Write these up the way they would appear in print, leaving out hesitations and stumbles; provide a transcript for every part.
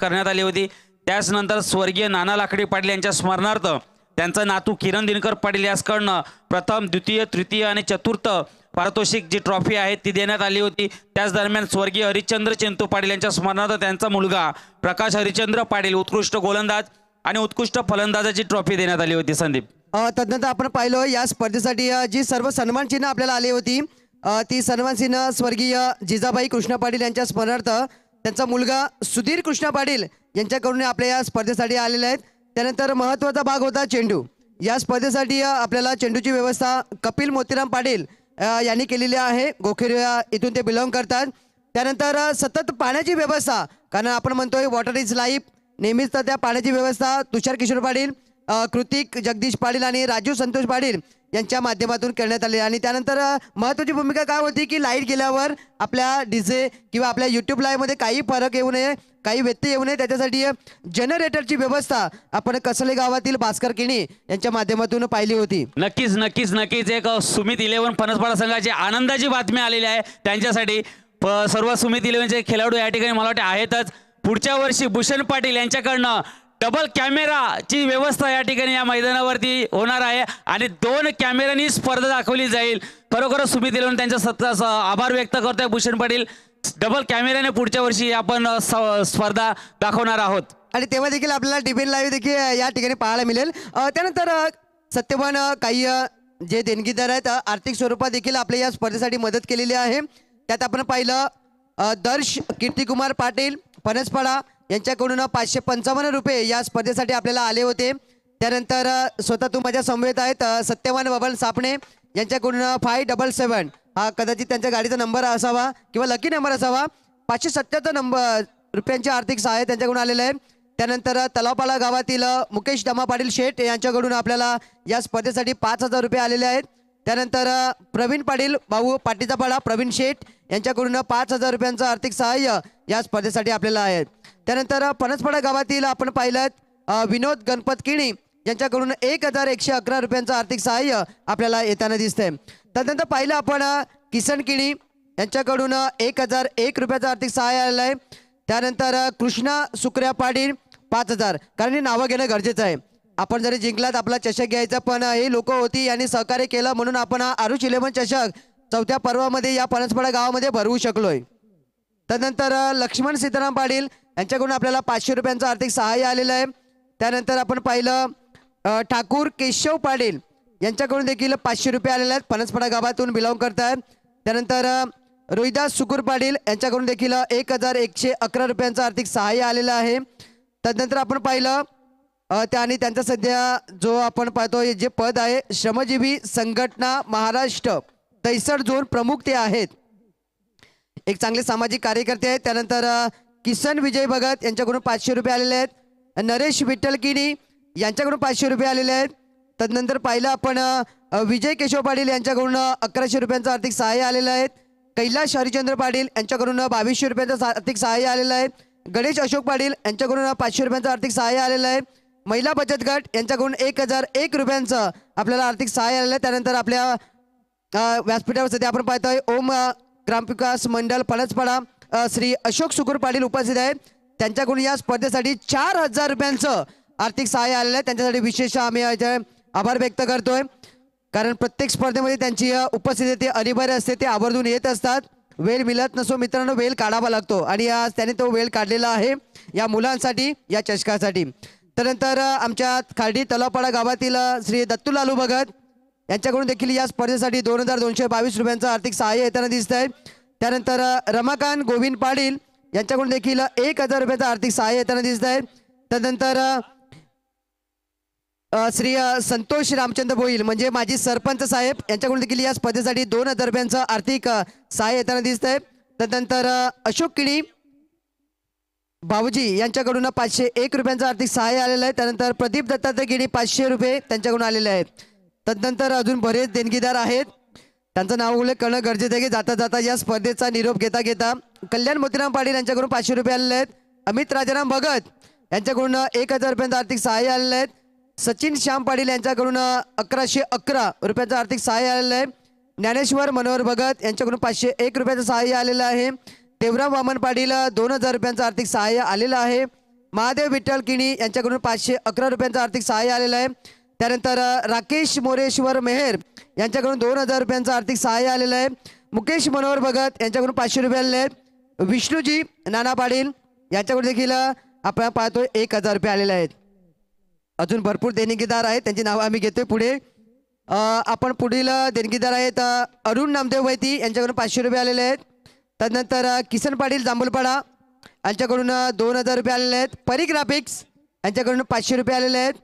करण्यात आली होती। त्याचनंतर स्वर्गीय नाना लाकडी पाटील यांच्या स्मरणार्थ त्यांचा नातू किरण दिनकर पाटील यासकडनं प्रथम, द्वितीय, तृतीय आणि चतुर्थ पारितोषिक जी ट्रॉफी आहे ती देण्यात आली होती। त्याच दरम्यान स्वर्गीय हरिश्चंद्र चिंतू पाटील यांच्या स्मरणार्थ त्यांचा मुलगा प्रकाश हरिश्चंद्र पाटील उत्कृष्ट गोलंदाज आणि उत्कृष्ट फलंदाजाची ट्रॉफी देण्यात आली होती। संदीप, तदनंतर आपण पाहिलं या स्पर्धेसाठी जी सर्व सन्मान चिन्ह आपल्याला आली होती ती सन्मान चिन्ह स्वर्गीय जिजाबाई कृष्ण पाटील यांच्या स्मरणार्थ त्यांचा मुलगा सुधीर कृष्ण पाटील यांच्याकडून आपल्या या स्पर्धेसाठी आलेले आहेत। त्यानंतर महत्त्वाचा भाग होता चेंडू। या स्पर्धेसाठी आपल्याला चेंडूची व्यवस्था कपिल मोतीराम पाटील यांनी केलेली आहे। गोखेरिया इथून ते बिलॉंग करतात। त्यानंतर सतत पाण्याची व्यवस्था, कारण आपण म्हणतोय वॉटर इज लाईफ, नेहमीच तर त्या पाण्याची व्यवस्था तुषार किशोर पाटील, कृतिक जगदीश पाटील आणि राजू संतोष पाटील यांच्या माध्यमातून करण्यात आले। आणि त्यानंतर महत्त्वाची भूमिका काय होती की लाईट गेल्यावर आपल्या डीजे किंवा आपल्या यूट्यूब लाईव्हमध्ये काही फरक येऊ नये, काही व्यत्यय येऊ नये, त्याच्यासाठी जनरेटरची व्यवस्था आपण कसले गावातील भास्कर किणी यांच्या माध्यमातून पाहिली होती। नक्कीच नक्कीच नक्कीच एक सुमित 11 फणसपाडा संघाची आनंदाची बातमी आलेली आहे त्यांच्यासाठी। सर्व सुमित 11चे खेळाडू या ठिकाणी मला वाटते आहेतच। पुढच्या वर्षी भूषण पाटील यांच्याकडनं डबल कॅमेराची व्यवस्था या ठिकाणी या मैदानावरती होणार आहे आणि 2 कॅमेऱ्यांनी स्पर्धा दाखवली जाईल। खरोखर सुमित 11 त्यांच्या सत्ता आभार व्यक्त करतोय भूषण पाटील। डबल कॅमेऱ्याने पुढच्या वर्षी आपण स्पर्धा दाखवणार आहोत आणि तेव्हा देखील आपल्याला टीव्ही लाईव्ह देखील या ठिकाणी पाहायला मिळेल। त्यानंतर सत्यवान काही जे देणगीदार आहेत आर्थिक स्वरूपात देखील आपल्या या स्पर्धेसाठी मदत केलेली आहे। त्यात आपण पाहिलं दर्श कीर्तिकुमार पाटील फणसपाडा यांच्याकडून 555 रुपये या स्पर्धेसाठी आपल्याला आले होते। त्यानंतर स्वतः तू माझ्या समवेत आहेत सत्यवान बबल सापणे यांच्याकडून 577, हा कदाचित त्यांच्या गाडीचा नंबर असावा किंवा लकी नंबर असावा, 577 रुपयांचे आर्थिक सहाय्य त्यांच्याकडून आलेलं आहे। त्यानंतर तलावपाला गावातील मुकेश दमा पाटील शेठ यांच्याकडून आपल्याला या स्पर्धेसाठी 5000 रुपये आलेले आहेत। त्यानंतर प्रवीण पाटील भाऊ पाटीचापाडा प्रवीण शेठ यांच्याकडून 5000 रुपयांचं आर्थिक सहाय्य या स्पर्धेसाठी आपल्याला आहे। त्यानंतर फणसपाडा गावातील आपण पाहिलं विनोद गणपत किणी यांच्याकडून 1111 रुपयांचं आर्थिक सहाय्य आपल्याला येताना दिसतंय। त्यानंतर पाहिलं आपण किसन किणी यांच्याकडून 1001 रुपयाचं आर्थिक सहाय्य आलेलं आहे। त्यानंतर कृष्णा सुकऱ्या पाटील 5000, कारण हे नावं घेणं गरजेचं आहे। आपण जरी जिंकलात आपला चषक घ्यायचा, पण हे लोक होती यांनी सहकार्य केलं म्हणून आपण हा आरुष 11 चषक 4थ्या पर्वामध्ये या फणसपाडा गावामध्ये भरवू शकलोय। त्यानंतर लक्ष्मण सीताराम पाटील यांच्याकडून आपल्याला 500 रुपयांचं आर्थिक सहाय्य आलेलं आहे। त्यानंतर आपण पाहिलं ठाकूर केशव पाटील यांच्याकडून देखील 500 रुपये आलेले आहेत, फणसपाडा गावातून बिलॉंग करतात। त्यानंतर रोहिदास सुकुर पाटील यांच्याकडून देखील 1111 रुपयांचं आर्थिक सहाय्य आलेलं आहे। त्यानंतर आपण पाहिलं आणि त्यांचा सध्या जो आपण पाहतो जे पद आहे श्रमजीवी संघटना महाराष्ट्र तैसर झोन प्रमुख ते आहेत, एक चांगले सामाजिक कार्यकर्ते आहेत। त्यानंतर किसन विजय भगत यांच्याकडून 500 रुपये आलेले आहेत। नरेश विठ्ठल किणी यांच्याकडून 500 रुपये आलेले आहेत। तदनंतर पाहिलं आपण विजय केशव पाटील यांच्याकडून 1100 रुपयांचं आर्थिक सहाय्य आलेलं आहे। कैलाश हरिचंद्र पाटील यांच्याकडून 2200 रुपयांचं आर्थिक सहाय्य आलेलं आहे। गणेश अशोक पाटील यांच्याकडून 500 रुपयांचं आर्थिक सहाय्य आलेलं आहे। महिला बचत गट यांच्याकडून 1001 रुपयांचं आपल्याला आर्थिक सहाय्य आलेलं आहे। त्यानंतर आपल्या व्यासपीठावर सध्या आपण पाहतोय ओम ग्रामविकास मंडळ फणसपाडा श्री अशोक सुकुर पाटील उपस्थित आहेत। त्यांच्याकडून या स्पर्धेसाठी 4000 रुपयांचं आर्थिक सहाय्य आलेलं आहे। त्यांच्यासाठी विशेष आम्ही आभार व्यक्त करतोय, कारण प्रत्येक स्पर्धेमध्ये त्यांची उपस्थिती ते अनिवार्य असते, ते आवर्जून येत असतात। वेळ मिळत नसो मित्रांनो, वेळ काढावा लागतो आणि आज त्यांनी तो वेळ काढलेला आहे या मुलांसाठी, या चषकासाठी। त्यानंतर आमच्या खार्डी तलावपाडा गावातील श्री दत्तूलालू भगत यांच्याकडून देखील या स्पर्धेसाठी 2222 रुपयांचं आर्थिक सहाय्य येताना दिसत आहे। त्यानंतर रमाकांत गोविंद पाटील यांच्याकडून देखील 1000 रुपयाचं आर्थिक सहाय्य येताना दिसत आहे। त्यानंतर श्री संतोष रामचंद्र भोईल म्हणजे माजी सरपंच साहेब यांच्याकडून देखील या स्पर्धेसाठी 2000 रुपयांचं आर्थिक सहाय्य येताना दिसत आहे। त्यानंतर अशोक किणी भाऊजी यांच्याकडून 501 रुपयांचं आर्थिक सहाय्य आलेलं आहे। त्यानंतर प्रदीप दत्तात्रय किणी 500 रुपये त्यांच्याकडून आलेले आहेत। त्यानंतर अजून बरेच देणगीदार आहेत, त्यांचं नाव उल्लेख करणं गरजेचं आहे की जाता जाता या स्पर्धेचा निरोप घेता घेता कल्याण मोतीराम पाटील यांच्याकडून 500 रुपये आलेले आहेत। अमित राजाराम भगत यांच्याकडून 1000 रुपयांचं आर्थिक सहाय्य आलेलं आहे। सचिन श्याम पाटील यांच्याकडून 1111 रुपयांचं आर्थिक सहाय्य आलेलं आहे। ज्ञानेश्वर मनोहर भगत यांच्याकडून 501 रुपयाचं सहाय्य आलेलं आहे। देवराम वामन पाटील 2000 रुपयांचं आर्थिक सहाय्य आलेलं आहे। महादेव विठ्ठल किणी यांच्याकडून 511 रुपयांचं आर्थिक सहाय्य आलेलं आहे. त्यानंतर राकेश मोरेश्वर मेहर यांच्याकडून 2000 रुपयांचं आर्थिक सहाय्य आलेलं आहे. मुकेश मनोहर भगत यांच्याकडून 500 रुपये आलेले आहेत. विष्णूजी नाना पाटील यांच्याकडून देखील आपण पाहतोय 1000 रुपये आलेले आहेत. अजून भरपूर देणगीदार आहेत, त्यांची नावं आम्ही घेतोय पुढे. आपण पुढील देणगीदार आहेत अरुण नामदेव वैती यांच्याकडून 500 रुपये आलेले आहेत. त्यानंतर किसन पाटील जांभूलपाडा यांच्याकडून 2000 रुपये आलेले आहेत. परी ग्राफिक्स यांच्याकडून 500 रुपये आलेले आहेत.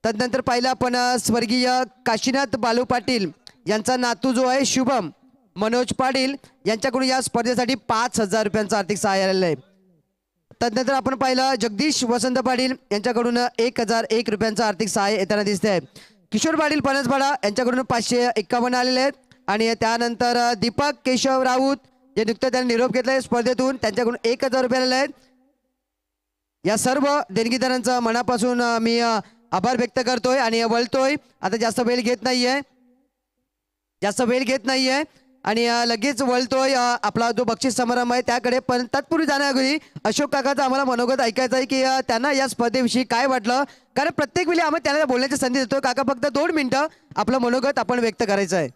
त्यानंतर पाहिलं आपण स्वर्गीय काशीनाथ बालू पाटील यांचा नातू जो आहे शुभम मनोज पाटील यांच्याकडून या स्पर्धेसाठी 5000 रुपयांचं आर्थिक सहाय्य आलेलं आहे. त्यानंतर आपण पाहिलं जगदीश वसंत पाटील यांच्याकडून 1001 रुपयांचं आर्थिक सहाय्य येताना दिसते आहे. किशोर पाटील पनसपाडा यांच्याकडून 551 आलेले आहेत. आणि त्यानंतर दीपक केशव राऊत जे नुकतं त्यांनी निरोप घेतला आहे स्पर्धेतून, त्यांच्याकडून 1000 रुपये आलेले आहेत. या सर्व देणगीदारांचा मनापासून मी आभार व्यक्त करतोय आणि वळतोय. आता जास्त वेळ घेत नाहीये आणि लगेच वळतोय आपला जो बक्षीस समारंभ आहे त्याकडे. पण तत्पूर्वी जाण्यापूर्वी अशोक काकाचं आम्हाला मनोगत ऐकायचं आहे की त्यांना या स्पर्धेविषयी काय वाटलं, कारण प्रत्येक वेळी आम्ही त्यांना बोलण्याची संधी देतो. काका फक्त 2 मिनिटं आपलं मनोगत आपण व्यक्त करायचं आहे.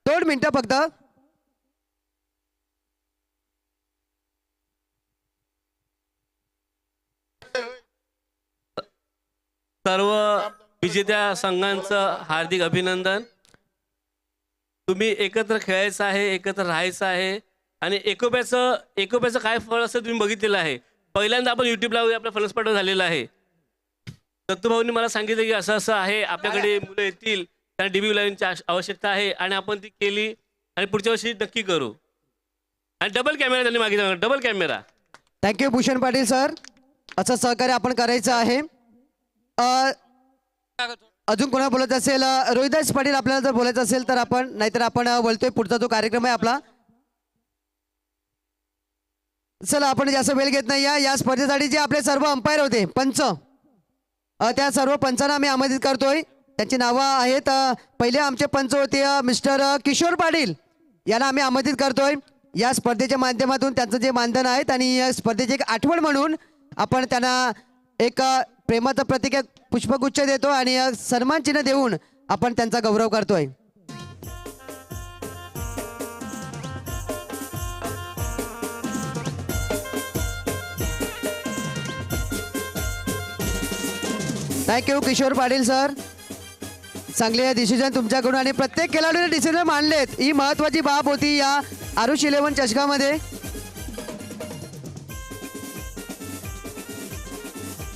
2 मिनिटं फक्त. सर्व विजेत्या संघांचं हार्दिक अभिनंदन. तुम्ही एकत्र खेळायचं आहे, एकत्र राहायचं आहे आणि एकोप्याचं काय फळ असं तुम्ही बघितलेलं आहे. पहिल्यांदा आपण युट्यूबला आपला फलस्पर्धा झालेला आहे. दत्तूभाऊंनी मला सांगितलं की असं असं आहे, आपल्याकडे मुलं येतील, त्यांना DB लाईनची आवश्यकता आहे आणि आपण ती केली आणि पुढच्या वर्षी नक्की करू. आणि डबल कॅमेरा त्यांनी मागितला, double camera. Thank you Bhushan Patil sir, असं सहकार्य आपण करायचं आहे. अजून कोणा बोलत असेल, रोहिदास पाटील आपल्याला जर बोलायचं असेल तर आपण, नाहीतर आपण बोलतोय पुढचा जो कार्यक्रम आहे आपला. चला आपण जास्त वेळ घेत नाही. या स्पर्धेसाठी जे आपले सर्व अंपायर होते पंच, त्या सर्व पंचांना आम्ही आमंत्रित करतोय. त्यांची नावं आहेत. पहिले आमचे पंच होते मिस्टर किशोर पाटील, यांना आम्ही आमंत्रित करतोय या स्पर्धेच्या माध्यमातून. त्यांचं जे मानधन आहे आणि या स्पर्धेची एक आठवण म्हणून आपण त्यांना एक प्रेमाचं प्रतीक पुष्पगुच्छ देतो आणि सन्मान चिन्ह देऊन आपण त्यांचा गौरव करतोय. थँक्यू किशोर पाटील सर, चांगले डिसिजन तुमच्याकडून आणि प्रत्येक खेळाडूने डिसिजन मांडलेत. ही महत्वाची बाब होती या आरुष 11 चषकामध्ये.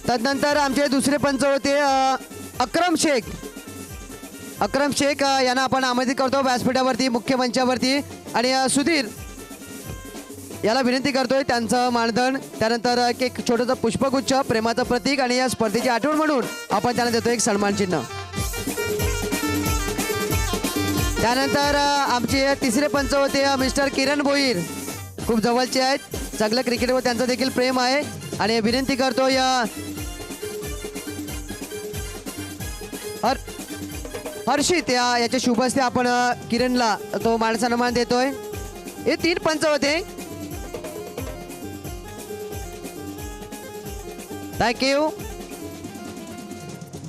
त्यानंतर आमचे दुसरे पंच होते अक्रम शेख यांना आपण आमंत्रित करतो व्यासपीठावरती, मुख्य मंचावरती. आणि सुधीर याला विनंती करतोय त्यांचं मानधन, त्यानंतर एक छोटंसं पुष्पगुच्छ प्रेमाचं प्रतीक आणि या स्पर्धेची आठवण म्हणून आपण त्यांना देतो एक सन्मान चिन्ह. त्यानंतर आमचे तिसरे पंच होते मिस्टर किरण भोईर, खूप जवळचे आहेत, चांगलं क्रिकेटवर त्यांचं देखील प्रेम आहे. आणि विनंती करतो या हर्षित याच्या शुभ हस्ते आपण किरणला तो मान सन्मान देतोय. हे 3 पंच होते. थँक्यू.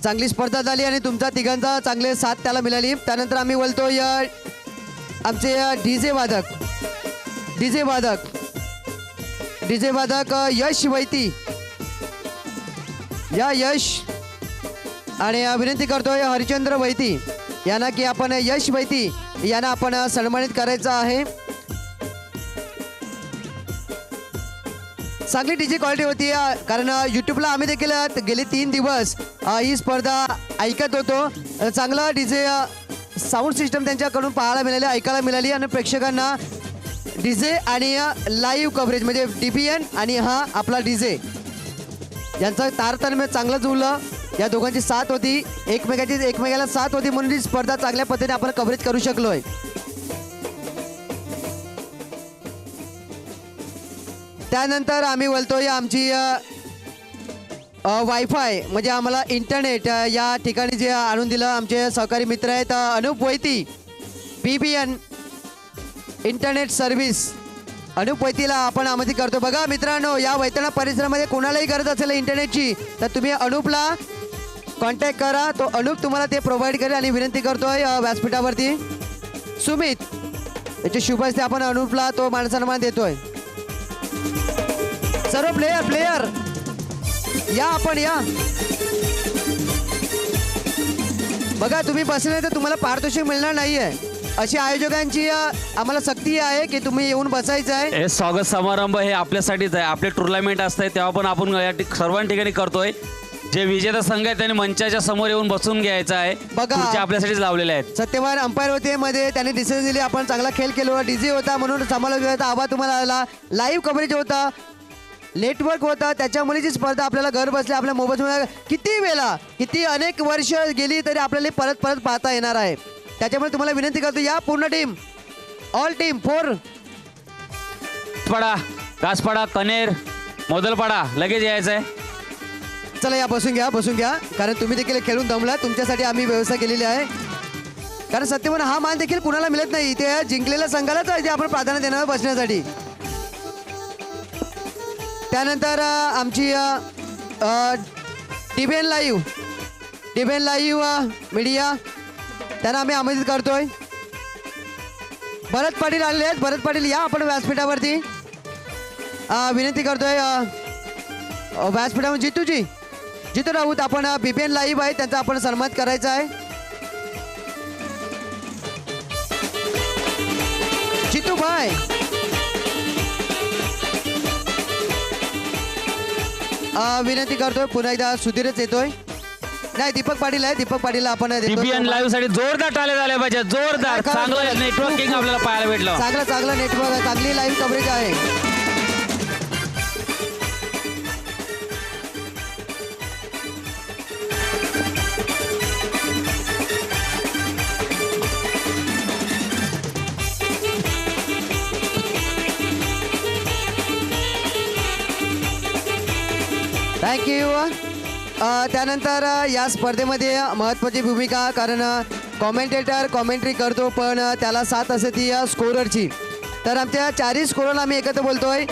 चांगली स्पर्धा झाली आणि तुमचा तिघांचा चांगले साथ त्याला मिळाली. त्यानंतर आम्ही बोलतोय आमचे डीजे वादक यश वैती, या यश आणि विनंती करतोय हरिचंद्र वैती यांना की आपण यश वैती यांना आपण सन्मानित करायचं आहे. चांगली डीजे क्वालिटी होती, कारण यूट्यूबला आम्ही देखील गेले 3 दिवस ही स्पर्धा ऐकत होतो. चांगला डीजे साऊंड सिस्टम त्यांच्याकडून पाहायला मिळाली, ऐकायला मिळाली आणि प्रेक्षकांना डीजे आणि लाईव्ह कव्हरेज म्हणजे DBN आणि हा आपला डीजे यांचं तारतम्य चांगलं जुळलं. या दोघांची साथ होती, एकमेकाला साथ होती म्हणून ही स्पर्धा चांगल्या पद्धतीने आपण कव्हरेज करू शकलोय. त्यानंतर आम्ही बोलतोय आमची वायफाय म्हणजे आम्हाला इंटरनेट या ठिकाणी जे आणून दिलं आमचे सहकारी मित्र आहेत अनूप वैती, BBN इंटरनेट सर्व्हिस अनुप वैतीला आपण आमंत्रित करतो. बघा मित्रांनो, या वैतरणा परिसरामध्ये कोणालाही गरज असेल इंटरनेटची तर तुम्ही अनुपला कॉन्टॅक्ट करा. तो अनुप तुम्हाला ते प्रोव्हाइड करेल. आणि विनंती करतोय व्यासपीठावरती सुमित याचे शुभ हस्ते आपण अनुपला तो मानसन्मान देतोय. सर्व प्लेयर या, आपण या. बघा तुम्ही बसले तर तुम्हाला पारितोषिक मिळणार नाहीये. अशी आयोजकांची आम्हाला सक्ती आहे की तुम्ही येऊन बसायचं आहे. हे स्वागत समारंभ हे आपल्यासाठीच आहे. आपले टुर्नामेंट असते तेव्हा पण आपण सर्वां ठिकाणी करतोय. जे विजेता संघ आहे त्यांनी मंचाच्या समोर येऊन बसून घ्यायचं आहे. बघा. खुर्च्या आपल्यासाठीच लावलेल्या आहेत. सत्यवान अंपायर होते मध्ये त्यांनी डिसिजन दिली. आपण चांगला खेळ केलो. डीजे होता म्हणून समालोचनाचा आवाज तुम्हाला आला. लाईव्ह कव्हरेज होता, नेटवर्क होता. त्याच्यामुळे जी स्पर्धा आपल्याला घर बसल्या आपल्या मोबाईल किती वेळा किती अनेक वर्ष गेली तरी आपल्याला परत परत पाहता येणार आहे. त्याच्यामुळे तुम्हाला विनंती करतो या पूर्ण टीम ऑल टीम 4 पडा घासपाडा कनेर मोदलपाडा लगेच यायचं आहे. चला या, बसून घ्या कारण तुम्ही देखील खेळून दमला. तुमच्यासाठी आम्ही व्यवस्था केलेली आहे. कारण सत्यवान हा मान देखील कुणाला मिळत नाही. इथे जिंकलेल्या संघालाच इथे आपण प्राधान्य देणार बसण्यासाठी. त्यानंतर आमची टीव्हीएन लाईव्ह मीडिया त्यांना आम्ही आमंत्रित करतोय. भरत पाटील आलेले आहेत. भरत पाटील या आपण व्यासपीठावरती. विनंती करतोय व्यासपीठावर जितू राऊत आपण बीपीएन लाईव्ह आहे त्यांचा आपण सन्मान करायचा आहे. जितू भाई विनंती करतोय. पुन्हा एकदा सुधीरच येतोय. नाही, दीपक पाटील आहे. दीपक पाटील आपण टीपीएन लाईव्ह साठी जोरदार टाळे झाले पाहिजे. जोरदार चांगलं नेटवर्किंग आपल्याला पाहायला भेटलं. चांगलं नेटवर्क आहे. चांगली लाईव्ह कव्हरेज आहे. थँक्यू. त्यानंतर या स्पर्धेमध्ये महत्त्वाची भूमिका, कारण कॉमेंटेटर कॉमेंट्री करतो पण त्याला साथ असते ती स्कोररची. तर आमच्या 4 स्कोररला आम्ही एकत्र बोलतोय.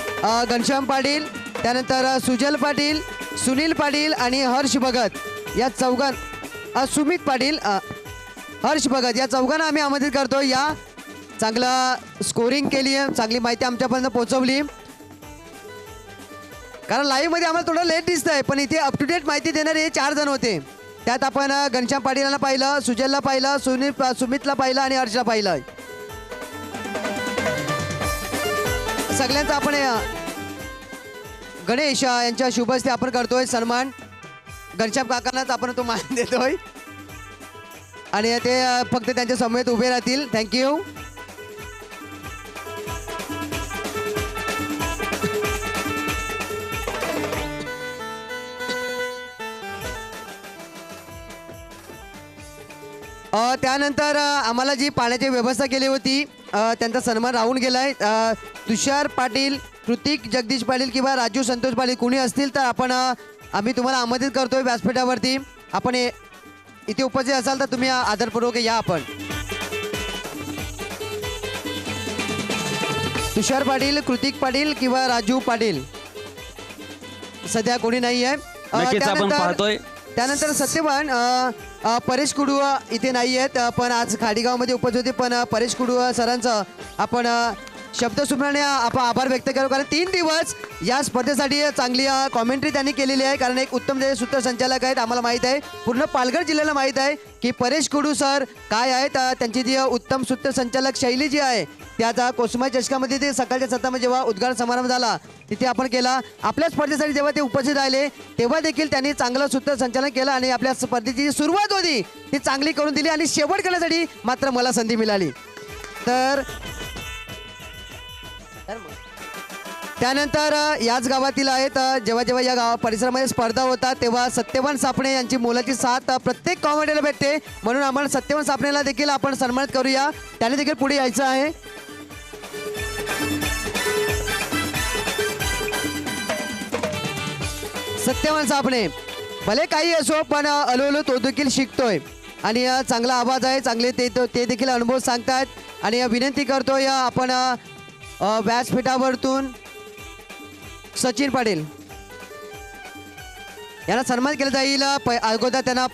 घनश्याम पाटील, त्यानंतर सुजल पाटील, सुनील पाटील आणि हर्ष भगत या सुमित पाटील, हर्ष भगत या चौघांना आम्ही आमंत्रित करतो. या चांगला स्कोरिंग केली आहे, चांगली माहिती आमच्यापर्यंत पोहोचवली. कारण लाईव्हमध्ये आम्हाला थोडं लेट दिसतंय पण इथे अप टू डेट माहिती देणारे हे 4 जण होते. त्यात आपण घनश्याम पाटीलांना पाहिलं, सुजलला पाहिलं, सुमितला पाहिलं आणि हर्षला पाहिलं. सगळ्यांचा आपण गणेश यांच्या शुभ हस्ते आपण करतोय सन्मान. घनश्याम काकांनाच आपण तो मान देतोय आणि ते फक्त त्यांच्या समवेत उभे राहतील. थँक्यू. त्यानंतर आम्हाला जी पाण्याची व्यवस्था केली होती त्यांचा सन्मान राहून गेलाय. तुषार पाटील, कृतिक जगदीश पाटील किंवा राजू संतोष पाटील कोणी असतील तर आपण आम्ही तुम्हाला आमंत्रित करतोय व्यासपीठावरती. आपण इथे उपस्थित असाल तर तुम्ही आदरपूर्वक या. आपण तुषार पाटील, कृतिक पाटील किंवा राजू पाटील सध्या कोणी नाही आहे. त्यानंतर सत्यवान परेश कुडुआ इथे नाही आहेत पण आज खाडीगावमध्ये उपस्थित होते. पण परेश कुडुआ सरांचं आपण शब्दसुमराने आपण आभार व्यक्त करू. कारण 3 दिवस या स्पर्धेसाठी चांगली कॉमेंट्री त्यांनी केलेली आहे. कारण एक उत्तम सूत्रसंचालक आहेत. आम्हाला माहीत आहे, पूर्ण पालघर जिल्ह्याला माहीत आहे की परेश कुडू सर काय आहेत. त्यांची जी उत्तम सूत्रसंचालक शैली जी आहे त्याचा कोसमा चषकामध्ये ते सकाळच्या सत्रामध्ये जेव्हा उद्घाटन समारंभ झाला तिथे आपण केला. आपल्या स्पर्धेसाठी जेव्हा ते उपस्थित राहिले तेव्हा देखील त्यांनी चांगलं सूत्रसंचालन केलं आणि आपल्या स्पर्धेची जी सुरुवात होती ती चांगली करून दिली आणि शेवट करण्यासाठी मात्र मला संधी मिळाली. तर त्यानंतर याच गावातील आहेत. जेव्हा जेव्हा या गावा परिसरामध्ये स्पर्धा होतात तेव्हा सत्यवान सापणे यांची मोलाची साथ प्रत्येक कॉमेडीला भेटते. म्हणून आम्हाला सत्यवान सापणेला देखील आपण सन्मानित करूया. त्याने देखील पुढे यायचं आहे. सत्यवान सापणे भले काही असो पण हळूहळू तो देखील शिकतोय आणि चांगला आवाज आहे, चांगले ते देखील अनुभव सांगतात. आणि विनंती करतोय आपण व्यासपीठावरतून सचिन पाटील यांना सन्मान केला जाईल. अगोदर त्यांना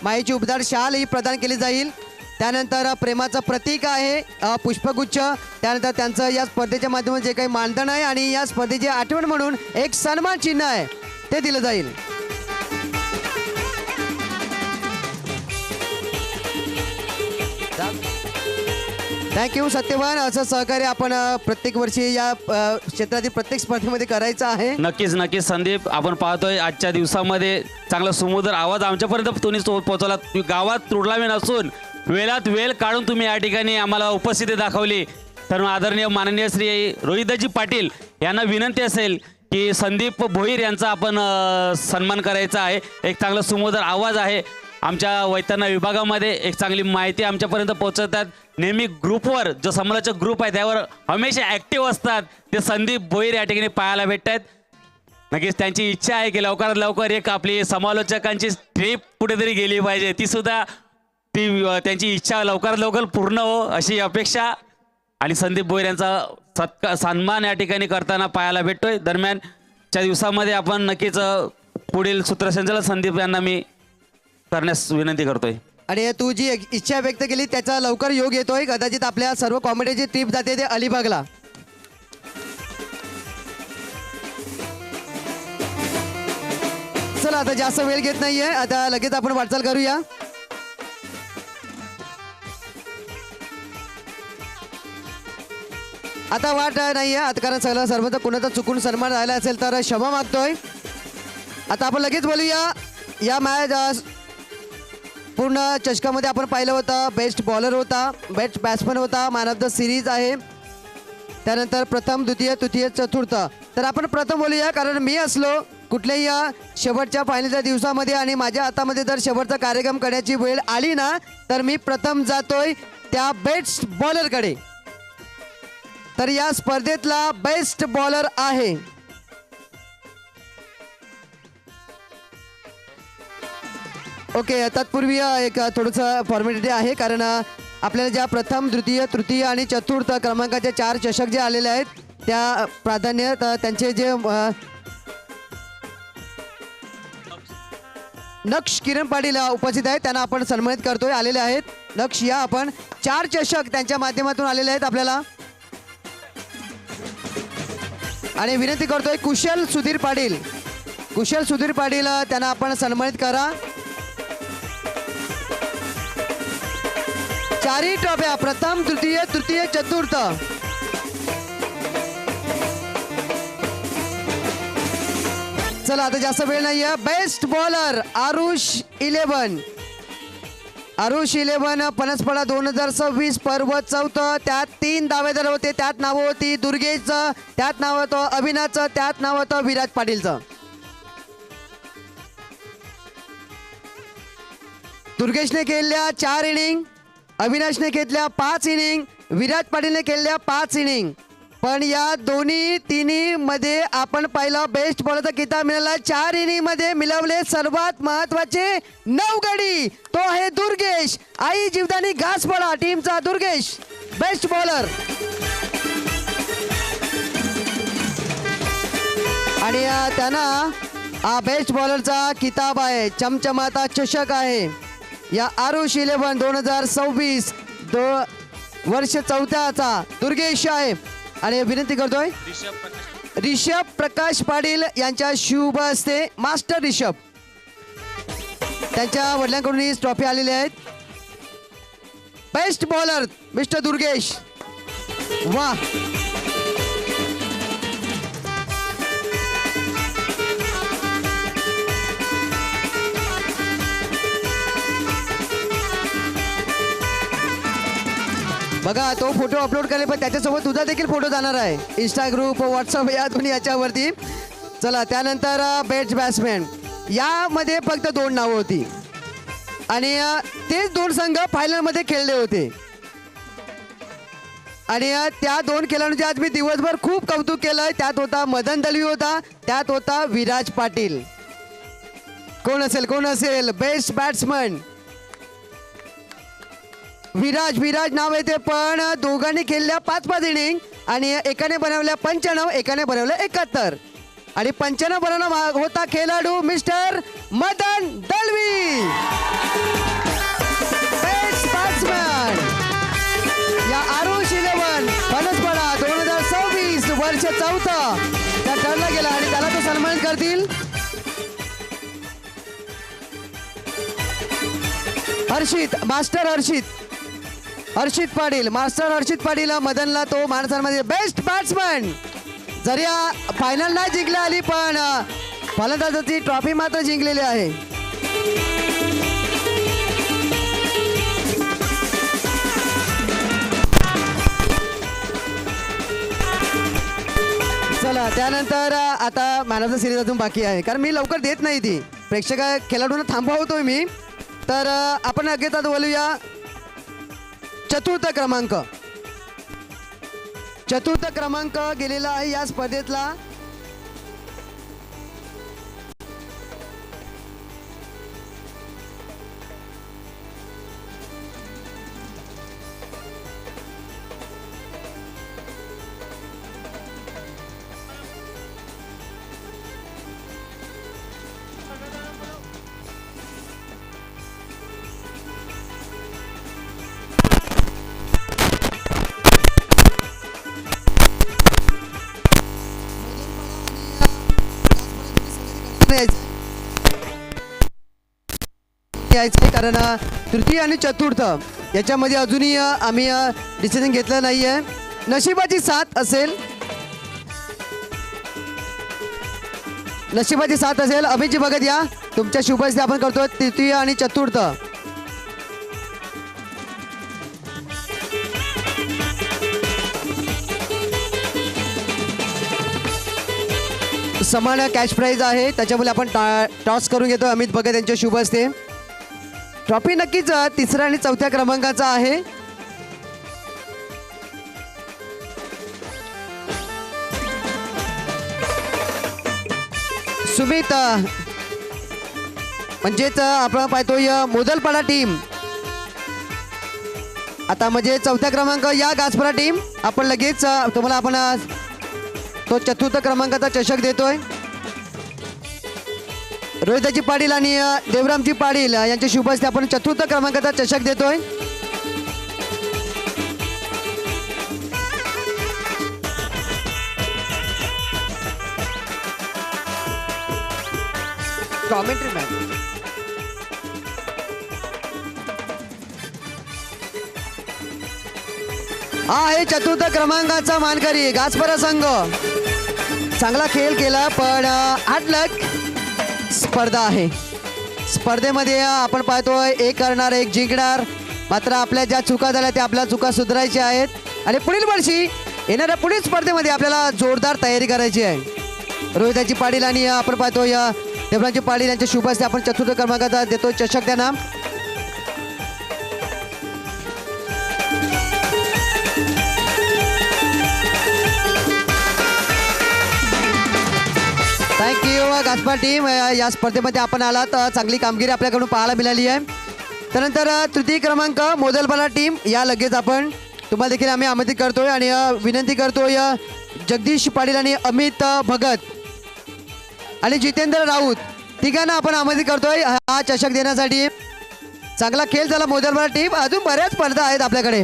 मायेची उबदार शाल ही प्रदान केली जाईल. त्यानंतर प्रेमाचं प्रतीक आहे पुष्पगुच्छ. त्यानंतर त्यांचं या स्पर्धेच्या माध्यमातून जे काही मानधन आहे आणि या स्पर्धेची आठवण म्हणून एक सन्मान चिन्ह आहे ते दिलं जाईल. थँक्यू सत्यवान. असं सहकार्य आपण प्रत्येक वर्षी या क्षेत्रातील प्रत्येक स्पर्धेमध्ये करायचं आहे. नक्कीच नक्कीच संदीप, आपण पाहतोय आजच्या दिवसामध्ये चांगला सुमधुर आवाज आमच्यापर्यंत तुम्ही पोहोचवला. गावात तुडलावी नसून वेळात वेळ काढून तुम्ही या ठिकाणी आम्हाला उपस्थिती दाखवली. तर आदरणीय माननीय श्री रोहितजी पाटील यांना विनंती असेल की संदीप भोईर यांचा आपण सन्मान करायचा आहे. एक चांगला सुमधुर आवाज आहे. आमच्या वैतरणा विभागामध्ये एक चांगली माहिती आमच्यापर्यंत पोहोचवतात. नेहमी ग्रुपवर जो समालोचक ग्रुप आहे त्यावर हमेशा ॲक्टिव्ह असतात ते संदीप भोईर या ठिकाणी पाहायला भेटतात. नक्कीच त्यांची इच्छा आहे की लवकरात लवकर एक आपली समालोचकांची ट्रिप कुठेतरी गेली पाहिजे. ती सुद्धा त्यांची इच्छा लवकरात लवकर पूर्ण हो अशी अपेक्षा. आणि संदीप भोईर यांचा सन्मान या ठिकाणी करताना पाहायला भेटतोय. दरम्यानच्या दिवसामध्ये आपण नक्कीच पुढील सूत्रसंचालन संदीप यांना मी करण्यास विनंती करतोय. आणि तू जी इच्छा व्यक्त केली त्याचा लवकर योग येतोय. कदाचित आपल्या सर्व कॉमेडीची ट्रिप जाते ते अलिबागला. चला आता जास्त वेळ घेत नाहीये, आता लगेच आपण वाटचाल करूया. आता वाट नाहीये आता, कारण सगळं सर्वत्र कुणाचा चुकून सन्मान राहिला असेल तर क्षमा मागतोय. आता आपण लगेच बोलूया. या मॅच पूर्ण चषकामध्ये आपण पाहिलं होतं बेस्ट बॉलर होता, बेस्ट बॅट्समन होता, मॅन ऑफ द सिरीज आहे. त्यानंतर प्रथम, द्वितीय, तृतीय, चतुर्थ. तर आपण प्रथम बोलूया, कारण मी असलो कुठल्याही शेवटच्या फायनलच्या दिवसामध्ये आणि माझ्या हातामध्ये जर शेवटचा कार्यक्रम करण्याची वेळ आली ना तर मी प्रथम जातोय त्या बेस्ट बॉलरकडे. तर या स्पर्धेतला बेस्ट बॉलर आहे ओके. तत्पूर्वी एक थोडंसं फॉर्मॅलिटी आहे, कारण आपल्याला ज्या प्रथम, द्वितीय, तृतीय आणि चतुर्थ क्रमांकाचे 4 चषक जे आलेले आहेत त्या प्राधान्य त्यांचे जे नक्ष किरण पाटील उपस्थित आहेत त्यांना आपण सन्मानित करतोय. आलेले आहेत नक्ष, या आपण 4 चषक त्यांच्या माध्यमातून आलेले आहेत आपल्याला. आणि विनंती करतोय कुशल सुधीर पाटील, कुशल सुधीर पाटील त्यांना आपण सन्मानित करा. 4 ट्रॉफ्या प्रथम, द्वितीय, तृतीय, चतुर्थ. चला आता जास्त वेळ नाहीये. बेस्ट बॉलर आरुष 11, आरुष 11 पनसपडा 2026 पर्व 4. त्यात 3 दावेदार होते. त्यात नावं होती दुर्गेशचं, त्यात नाव होतं अविनाशचं, त्यात नाव होतं विराज पाटीलचं. दुर्गेशने केलेल्या 4 इनिंग, अविनाशने घेतल्या 5 इनिंग, विराज पाटीलने केलेल्या 5 इनिंग. पण या तिन्ही मध्ये आपण पाहिलं बेस्ट बॉलरचा किताब मिळाला. 4 इनिंग मध्ये मिळवले सर्वात महत्वाचे 9 गडी. तो आहे दुर्गेश, आई जीवदानी घासपडा टीमचा दुर्गेश बेस्ट बॉलर. आणि त्यांना हा बेस्ट बॉलरचा किताब आहे, चमचमाता चषक आहे. या आरुष 11 2026 वर्ष 4चा दुर्गेश आहे. आणि विनंती करतोय ऋषभ प्रकाश पाटील यांच्या शुभ हस्ते मास्टर ऋषभ, त्यांच्या वडिलांकडून ही ट्रॉफी आलेली आहेत. Best bowler mister Durgesh. वा, बघा तो फोटो अपलोड करेल, पण त्याच्यासोबत तुझा देखील फोटो जाणार आहे इंस्टा ग्रुप, व्हॉट्सअप या दोन्ही याच्यावरती. चला त्यानंतर बेस्ट बॅट्समॅन, यामध्ये फक्त 2 नावं होती आणि तेच 2 संघ फायनलमध्ये खेळले होते. आणि त्या 2 खेळाडूंचे आज मी दिवसभर खूप कौतुक केलंय. त्यात होता मदन दलवी होता, त्यात होता विराज पाटील. कोण असेल बेस्ट बॅट्समन? विराज नाव येते, पण दोघांनी खेळल्या 5-5 इनिंग. आणि एकाने बनवल्या 95, एकाने बनवल्या 71 आणि 95 बनवणं होता खेळाडू mister Madan Dalvi. Best batsman या आरुष 11 फणसपडा 2026 वर्ष 4 त्या ठरला गेला आणि त्याला तो सन्मानित करतील. हर्षित पाटील मास्टर हर्षित पाटील मदनला तो मान सन्मान. बेस्ट बॅट्समॅन जरी फायनल नाही जिंकली आली पण फलंदाजाची ट्रॉफी मात्र जिंकलेली आहे. चला त्यानंतर आता मॅन ऑफ द सिरीज अजून बाकी आहे कारण मी लवकर देत नाही ती प्रेक्षक खेळाडूंना थांबवतोय मी. तर आपण लगेच आता बोलूया चतुर्थ क्रमांक गेलेला आहे या स्पर्धेतला. यायचं कारण तृतीय आणि चतुर्थ याच्यामध्ये अजूनही आम्ही डिसिजन घेतलं नाहीये. नशिबाची साथ असेल अभिजी भगत या तुमच्या शुभस्ते आपण करतो तृतीय आणि चतुर्थ. समान कॅश प्राइज आहे त्याच्यामुळे आपण टॉस करून घेतो अमित भगत यांच्या शुभ हस्ते. ट्रॉफी नक्कीच तिसऱ्या आणि चौथ्या क्रमांकाचा आहे. सुमित म्हणजेच आपण पाहतोय मोदलपाडा टीम आता म्हणजे चौथ्या क्रमांक या गाजपरा टीम आपण लगेच तुम्हाला आपण तो चतुर्थ क्रमांकाचा चषक देतोय. रोहिताजी पाटील आणि देवरामजी पाटील यांच्या शुभ हस्ते आपण चतुर्थ क्रमांकाचा चषक देतोय. कॉमेंट्री मॅन हा आहे चतुर्थ क्रमांकाचा मानकरी गाजपरा संघ. चांगला खेळ केला पण हार्डलक स्पर्धा आहे. स्पर्धेमध्ये आपण पाहतोय एक करणार एक जिंकणार. मात्र आपल्या ज्या चुका झाल्या त्या आपल्या चुका सुधारायच्या आहेत आणि पुढील वर्षी येणाऱ्या पुढील स्पर्धेमध्ये आपल्याला जोरदार तयारी करायची आहे. रोहिताजी पाटील आणि आपण पाहतोय देवरामजी पाटील यांच्या शुभ हस्ते आपण चतुर्थ क्रमांकाचा देतो चषक त्यांना. थँक्यू गाजपा टीम या स्पर्धेमध्ये आपण आलात चांगली कामगिरी आपल्याकडून पाहायला मिळाली आहे. त्यानंतर तृतीय क्रमांक मोदलपाडा टीम या लगेच आपण तुम्हाला देखील आम्ही आमंत्रित करतोय आणि विनंती करतोय जगदीश पाटील आणि अमित भगत आणि जितेंद्र राऊत तिघांना आपण आमंत्रित करतोय हा चषक देण्यासाठी. चांगला खेळ झाला मोदलपाडा टीम. अजून बऱ्याच स्पर्धा आहेत आपल्याकडे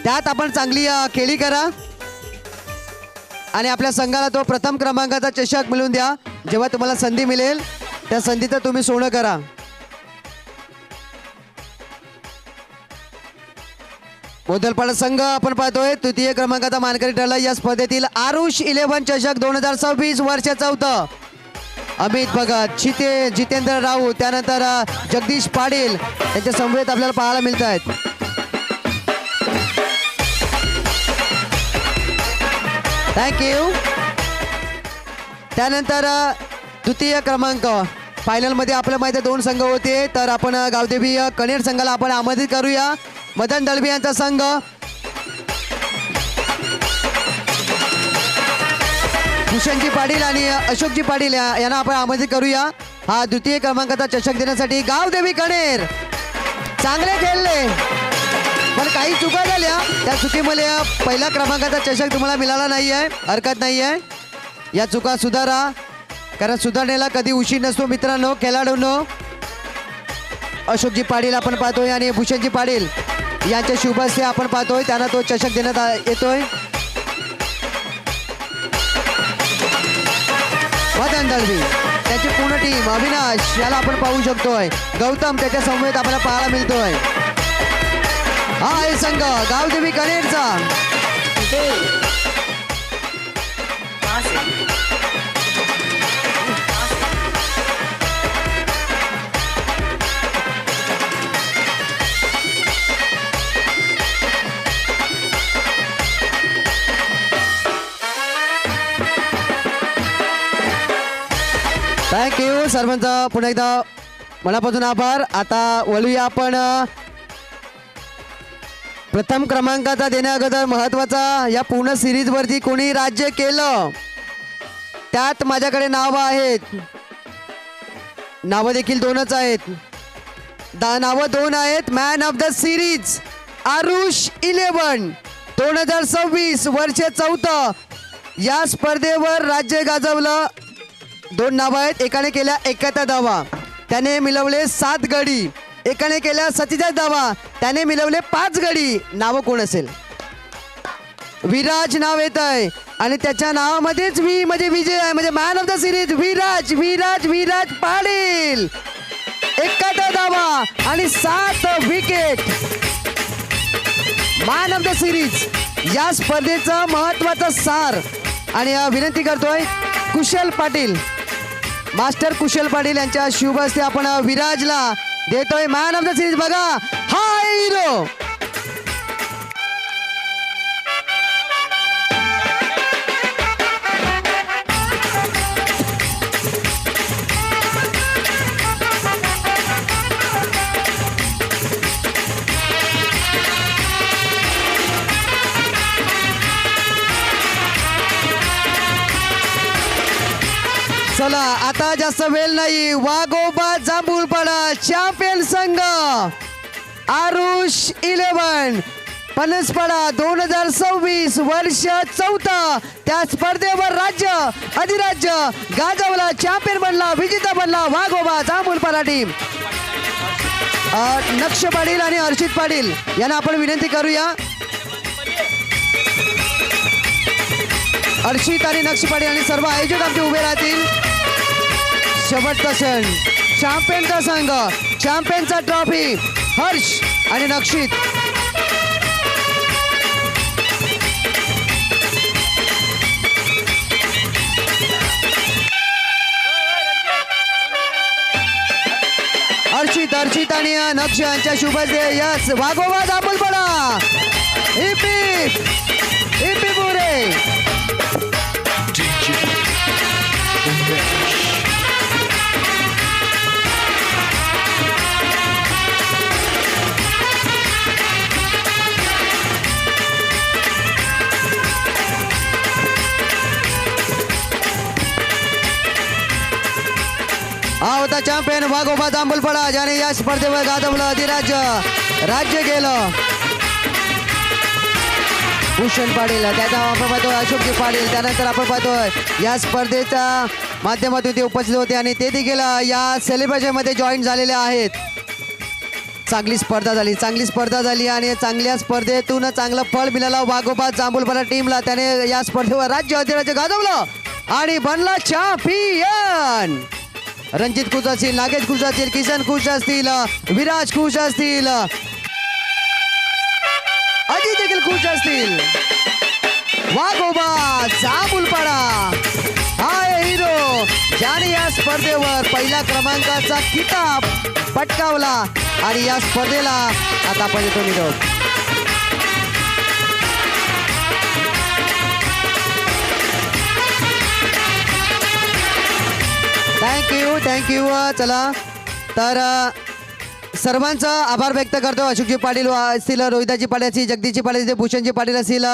त्यात आपण चांगली खेळी करा आणि आपल्या संघाला तो प्रथम क्रमांकाचा चषक मिळवून द्या. जेव्हा तुम्हाला संधी मिळेल त्या संधीचं तुम्ही सोनं करा. मोदलपाडा संघ आपण पाहतोय तृतीय क्रमांकाचा मानकरी ठरला या स्पर्धेतील. आरुष 11 चषक 2026 वर्ष 4 अमित भगत जितेंद्र राऊत त्यानंतर जगदीश पाटील यांच्या समवेत आपल्याला पाहायला मिळत आहेत. थँक्यू. त्यानंतर द्वितीय क्रमांक फायनलमध्ये आपल्या माहिती 2 संघ होते तर आपण गावदेवी कनेर संघाला आपण आमंत्रित करूया. मदन दळवी यांचा संघ भूषणजी पाटील आणि अशोकजी पाटील यांना आपण आमंत्रित करूया हा द्वितीय क्रमांकाचा चषक देण्यासाठी. गावदेवी कनेर चांगले खेळले पण काही चुका झाल्या, त्या चुकीमुळे पहिल्या क्रमांकाचा चषक तुम्हाला मिळाला नाही आहे. हरकत नाही आहे, या चुका सुधारा, कारण सुधारणेला कधी उशीर नसतो मित्रांनो. खेळाडूंनो, अशोकजी पाटील आपण पाहतोय आणि भूषणजी पाटील यांच्या शुभ हस्ते आपण पाहतोय, त्यांना तो चषक देण्यात येतोय. मदन दळवी, त्याची पूर्ण टीम, अविनाश याला आपण पाहू शकतोय, गौतम त्याच्या समवेत आपल्याला पाहायला मिळतोय. हा आहे संघ गावदेवी कनेरचा. थँक्यू सर्वांचा पुन्हा एकदा मनापासून आभार. आता वळूया आपण प्रथम क्रमांकाचा देण्याअगोदर महत्वाचा, या पूर्ण सिरीज वरती कोणी राज्य केलं त्यात माझ्याकडे नावं आहेत. नावं देखील दोनच आहेत, नावं दोन आहेत. Man of the series Aarush 11 2026 वर्ष 4, या स्पर्धेवर राज्य गाजवलं. दोन नावं आहेत, एकाने केल्या 71 धावा, त्याने मिळवले 7 गडी. एकाने केल्या 47 धावा, त्याने मिळवले 5 गडी. नावं कोण असेल? विराज नाव येत आहे आणि त्याच्या नावामध्येच वी म्हणजे विजय आहे, म्हणजे man of the series Viraj Viraj Viraj Patil. 71 धावा आणि 7 wicket. Man of the series या स्पर्धेचा महत्वाचा सार. आणि विनंती करतोय कुशल पाटील, मास्टर कुशल पाटील यांच्या शुभ हस्ते आपण विराजला देतोय मॅन ऑफ द सिरीज. बघा हा हिरो. चला आता जास्त वेळ नाही, वाघोबा जांभूळपाडा चॅम्पियन संघ आरुष 11 पनसपाडा 2026 वर्ष 4, त्या स्पर्धेवर राज्य अधिराज्य गाजवला, चॅम्पियन बनला, विजेता बनला वाघोबा जांभूळपाडा टीम. नक्ष पाटील आणि हर्षित पाटील यांना आपण विनंती करूया. हर्षित आणि नक्ष पाटील आणि सर्व आयोजक आमचे उभे राहतील. शेवटचा क्षण, चॅम्पियनचा संघ, चॅम्पियनचा ट्रॉफी हर्ष आणि नक्षित. हर्षित आणि नक्ष यांच्या शुभ हस्ते यस वाघोबा जांभूळपाडा. इपी इपी पुरे. हा होता चॅम्पियन वाघोबा जांभूळपाडा, ज्याने या स्पर्धेवर गाजवलं अधिराज्य, राज्य केलं. भूषण पाटील, त्याचा आपण पाहतोय अशोकजी पाटील. त्यानंतर आपण पाहतोय या स्पर्धेच्या माध्यमातून ते उपस्थित होते आणि ते देखील या सेलिब्रेशनमध्ये जॉईन झालेले आहेत. चांगली स्पर्धा झाली आणि चांगल्या स्पर्धेतून चांगलं फळ मिळालं वाघोबा जांभूळपाडा टीमला. त्याने या स्पर्धेवर राज्य अधिराज्य गाजवलं आणि बनला चॅम्पियन. रणजित खुश असतील, नागेश खुश असतील, किसन खुश असतील, विराज खुश असतील, अजित देखील खुश असतील. वाघोबा जांभूळपाडा हा हिरो ज्याने या स्पर्धेवर पहिल्या क्रमांकाचा किताब पटकावला आणि या स्पर्धेला आता आपण येतो निरोप. थँक्यू. चला तर सर्वांचा आभार व्यक्त करतो. अशोकजी पाटील असतील, रोहिदाजी पाटील असतील, जगदीशजी पाटील असतील, भूषणजी पाटील असतील,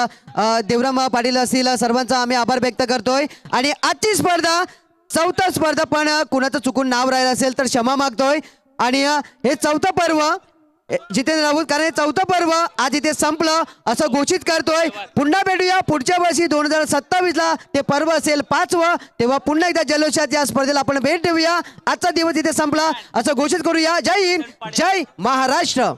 देवराम पाटील असतील, सर्वांचा आम्ही आभार व्यक्त करतोय. आणि आजची स्पर्धा 4थी स्पर्धा, पण कुणाचं चुकून नाव राहिलं असेल तर क्षमा मागतोय. आणि हे 4थं पर्व जितेंद्र राऊत, कारण हे 4थं पर्व आज इथे संपलं असं घोषित करतोय. पुन्हा भेटूया पुढच्या वर्षी 2027ला ते पर्व असेल 5वं, तेव्हा पुन्हा एकदा जल्लोषात या स्पर्धेला आपण भेट देऊया. आजचा दिवस इथे संपला असं घोषित करूया. जय हिंद, जय महाराष्ट्र.